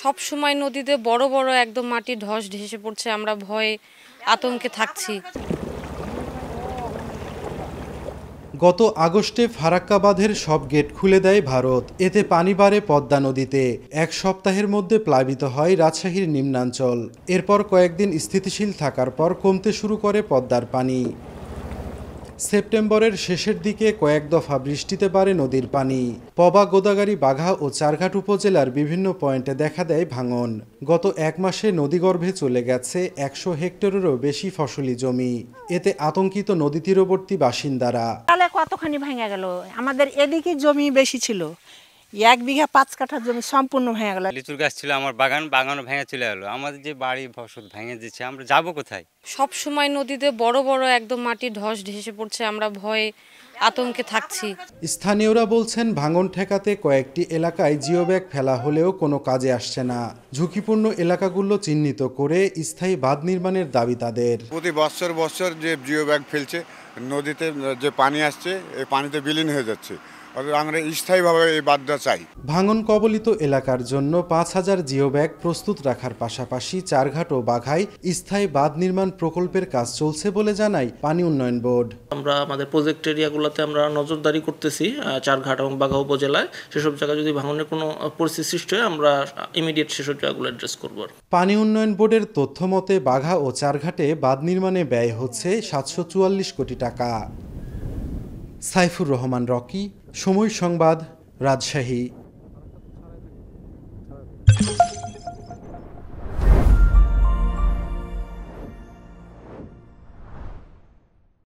সব সময় নদীতে বড় বড় একদম মাটি ধস ধসে পড়ছে, আমরা ভয়ে আতঙ্কে থাকছি। গত আগস্টে ফারাক্কা বাঁধের সব গেট খুলে দেয় ভারত। এতে পানি বাড়ে পদ্মা নদীতে। এক সপ্তাহের মধ্যে প্লাবিত হয় রাজশাহীর নিম্নাঞ্চল। এরপর কয়েকদিন স্থিতিশীল থাকার পর কমতে শুরু করে পদ্মার পানি। সেপ্টেম্বরের শেষের দিকে কয়েক দফা বৃষ্টিতে বাড়ে নদীর পানি। পবা, গোদাগাড়ী, বাঘা ও চারঘাট উপজেলার বিভিন্ন পয়েন্টে দেখা দেয় ভাঙন। গত এক মাসে নদীগর্ভে চলে গেছে ১০০ হেক্টরেরও বেশি ফসলি জমি। এতে আতঙ্কিত নদী তীরবর্তী বাসিন্দারা। তাহলে কতখানি ভেঙে গেল? আমাদের এদিকে জমি বেশি ছিল, 1 বিঘা 5 কাঠা জমি সম্পূর্ণ ভেঙে গেল। লিচুর গাছ ছিল আমার, বাগানও ভেঙে চলে গেলো। আমাদের যে বাড়ি ফসল ভেঙে দিচ্ছে, আমরা যাব কোথায়? সব সময় নদীতে বড় বড় একদম মাটি ধস ধসে পড়ছে, আমরা ভয়ে আতঙ্কে থাকছি। স্থানীয়রা বলছেন, ভাঙন ঠেকাতে কয়েকটি এলাকায় জিও ব্যাগ ফেলা হলেও কোনো কাজে আসছে না। ঝুঁকিপূর্ণ এলাকাগুলো চিহ্নিত করে স্থায়ী বাঁধ নির্মাণের দাবি তাদের। প্রতি বছর যে জিও ব্যাগ ফেলছে, নদীতে যে পানি আসছে এই পানিতে বিলীন হয়ে যাচ্ছে। আমরা স্থায়ীভাবে এই বাঁধটা চাই। ভাঙন কবলিত এলাকার জন্য ৫,০০০ জিও ব্যাগ প্রস্তুত রাখার পাশাপাশি চারঘাট ও বাঘায় স্থায়ী বাঁধ নির্মাণ প্রকল্পের কাজ চলছে বলে জানায় পানি উন্নয়ন বোর্ড। আমরা আমাদের প্রজেক্ট এরিয়াগুলোতে আমরা নজরদারি করতেছি, চারঘাট এবং বাঘা উপজেলায়। সেসব জায়গায় যদি ভাঙনের কোনো পরিস্থিতি সৃষ্টি হয়, আমরা ইমিডিয়েট সেসব জায়গাগুলো অ্যাড্রেস করব। পানি উন্নয়ন বোর্ডের তথ্য মতে বাঘা ও চারঘাটে বাঁধ নির্মাণে ব্যয় হচ্ছে ৭৪৪ কোটি টাকা। সাইফুর রহমান রকি, সময় সংবাদ, রাজশাহী।